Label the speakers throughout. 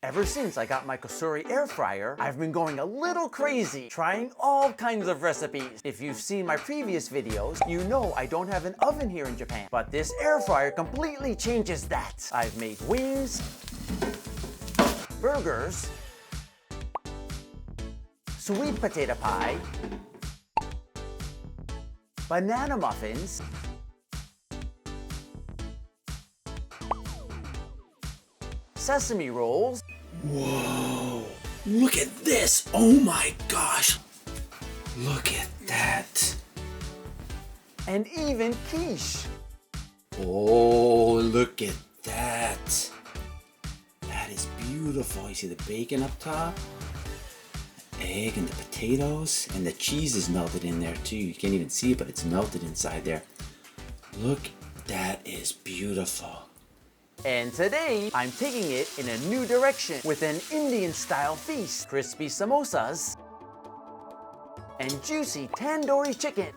Speaker 1: Ever since I got my Cosori air fryer, I've been going a little crazy, trying all kinds of recipes. If you've seen my previous videos, you know I don't have an oven here in Japan, but this air fryer completely changes that. I've made wings, burgers, sweet potato pie, banana muffins, sesame rolls.
Speaker 2: Whoa, look at this. Oh my gosh. Look at that.
Speaker 1: And even quiche.
Speaker 2: Oh, look at that. That is beautiful. You see the bacon up top, the egg and the potatoes, and the cheese is melted in there too. You can't even see it, but it's melted inside there. Look, that is beautiful.
Speaker 1: And today, I'm taking it in a new direction with an Indian-style feast. Crispy samosas and juicy tandoori chicken.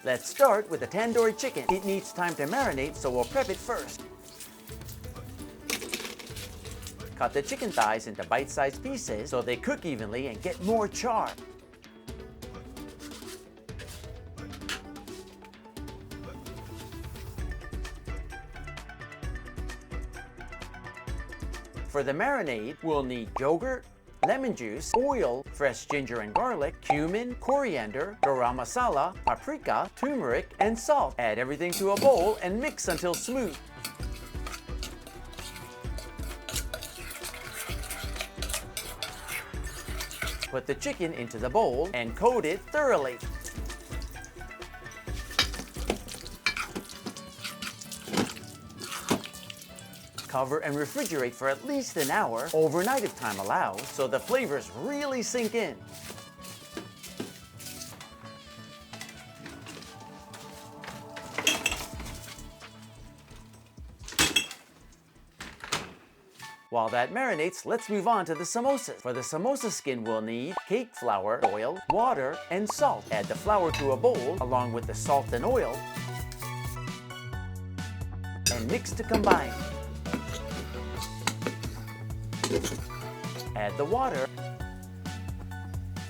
Speaker 1: Let's start with the tandoori chicken. It needs time to marinate, so we'll prep it first. Cut the chicken thighs into bite-sized pieces so they cook evenly and get more char. For the marinade, we'll need yogurt, lemon juice, oil, fresh ginger and garlic, cumin, coriander, garam masala, paprika, turmeric, and salt. Add everything to a bowl and mix until smooth. Put the chicken into the bowl and coat it thoroughly. Cover and refrigerate for at least an hour, overnight if time allows, so the flavors really sink in. While that marinates, let's move on to the samosas. For the samosa skin, we'll need cake flour, oil, water, and salt. Add the flour to a bowl along with the salt and oil and mix to combine. Add the water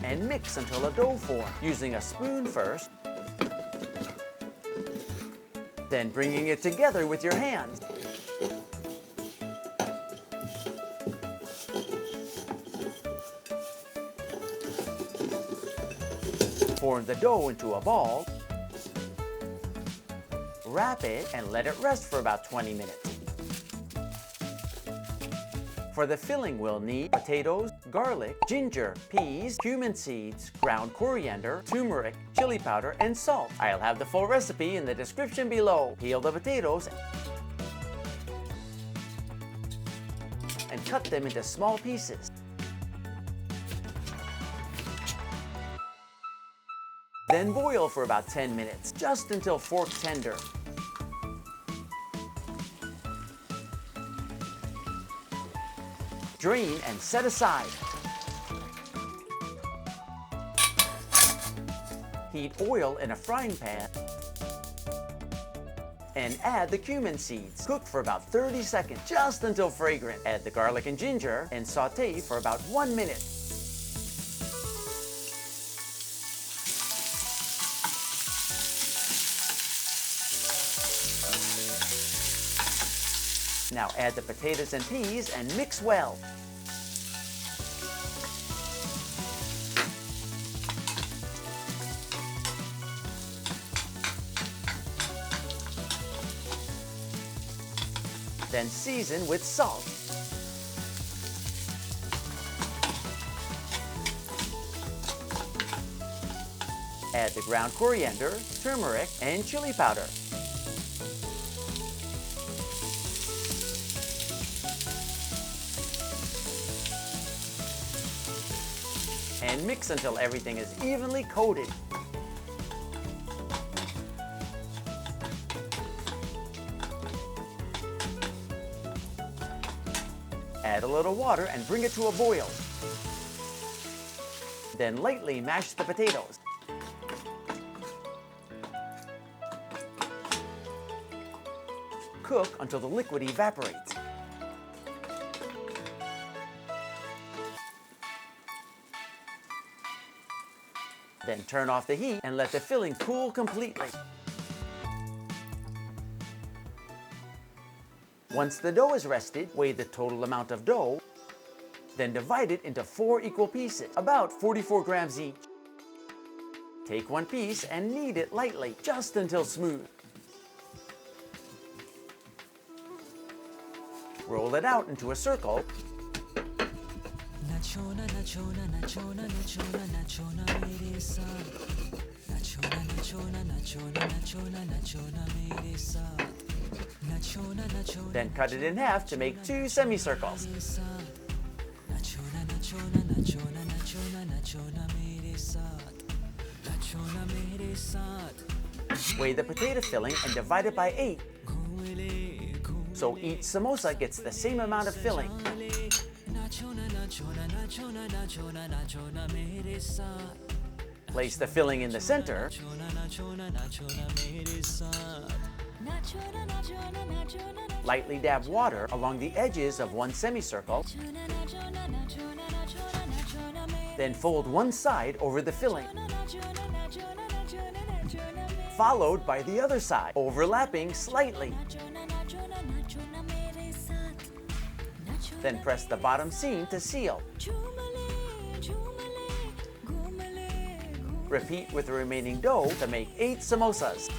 Speaker 1: and mix until a dough forms, using a spoon first, then bringing it together with your hands. Form the dough into a ball, wrap it, and let it rest for about 20 minutes. For the filling, we'll need potatoes, garlic, ginger, peas, cumin seeds, ground coriander, turmeric, chili powder, and salt. I'll have the full recipe in the description below. Peel the potatoes and cut them into small pieces. Then boil for about 10 minutes, just until fork tender. Drain and set aside. Heat oil in a frying pan and add the cumin seeds. Cook for about 30 seconds, just until fragrant. Add the garlic and ginger and saute for about 1 minute. Now add the potatoes and peas and mix well. Then season with salt. Add the ground coriander, turmeric, and chili powder. And mix until everything is evenly coated. Add a little water and bring it to a boil. Then lightly mash the potatoes. Cook until the liquid evaporates. Then turn off the heat and let the filling cool completely. Once the dough is rested, weigh the total amount of dough, then divide it into 4 equal pieces, about 44 grams each. Take one piece and knead it lightly, just until smooth. Roll it out into a circle. Then cut it in half to make 2 semicircles. Weigh the potato filling and divide it by 8. So each samosa gets the same amount of filling. Place the filling in the center. Lightly dab water along the edges of one semicircle. Then fold one side over the filling, followed by the other side, overlapping slightly. Then press the bottom seam to seal. Repeat with the remaining dough to make 8 samosas.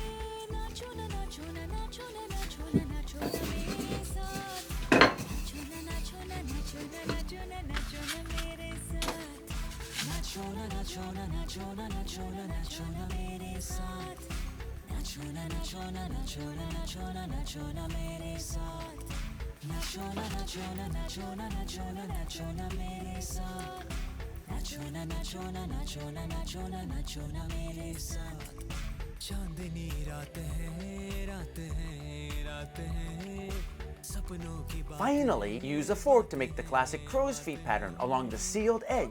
Speaker 1: Finally, use a fork to make the classic crow's feet pattern along the sealed edge.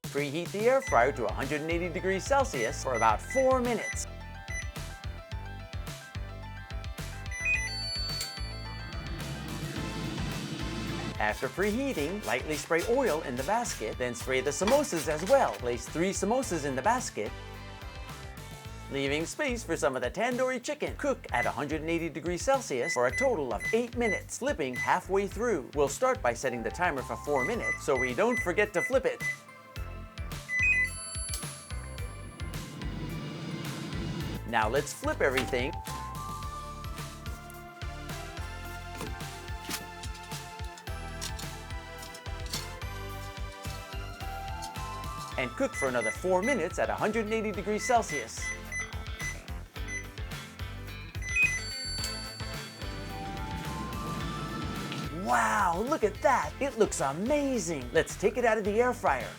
Speaker 1: Preheat the air fryer to 180 degrees Celsius for about 4 minutes. After preheating, lightly spray oil in the basket, then spray the samosas as well. Place 3 samosas in the basket, leaving space for some of the tandoori chicken. Cook at 180 degrees Celsius for a total of 8 minutes, flipping halfway through. We'll start by setting the timer for 4 minutes so we don't forget to flip it. Now let's flip everything. And cook for another 4 minutes at 180 degrees Celsius. Wow, look at that! It looks amazing! Let's take it out of the air fryer.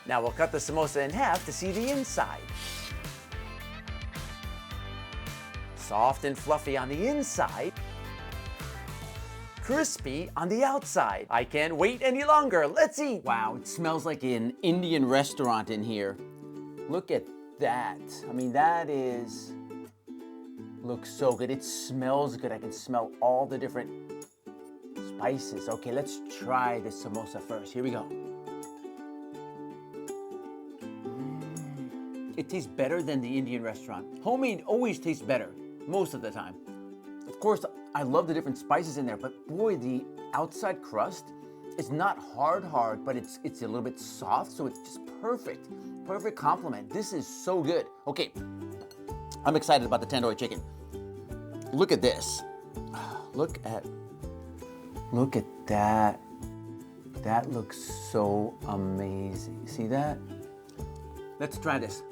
Speaker 1: Now we'll cut the samosa in half to see the inside. Soft and fluffy on the inside, crispy on the outside. I can't wait any longer. Let's eat. Wow, it smells like an Indian restaurant in here. Look at that. I mean, looks so good. It smells good. I can smell all the different spices. Okay, let's try the samosa first. Here we go. It tastes better than the Indian restaurant. Homemade always tastes better, most of the time. Of course, I love the different spices in there, but boy, the outside crust is not hard, but it's a little bit soft, so it's just perfect. Perfect complement. This is so good. Okay, I'm excited about the tandoori chicken. Look at this. Look at that. That looks so amazing. See that? Let's try this.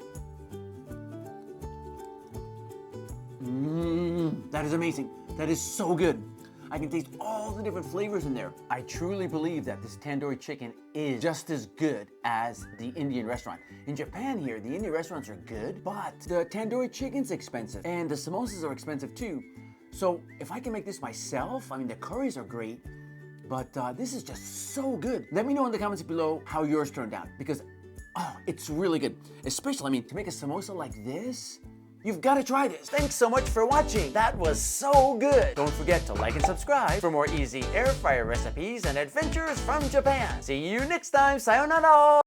Speaker 1: That is amazing. That is so good. I can taste all the different flavors in there. I truly believe that this tandoori chicken is just as good as the Indian restaurant. In Japan here, the Indian restaurants are good, but the tandoori chicken's expensive and the samosas are expensive too. So if I can make this myself, I mean, the curries are great, but this is just so good. Let me know in the comments below how yours turned out because, oh, it's really good. Especially, I mean, to make a samosa like this, You've got to try this. Thanks so much for watching. That was so good. Don't forget to like and subscribe for more easy air fryer recipes and adventures from Japan. See you next time. Sayonara!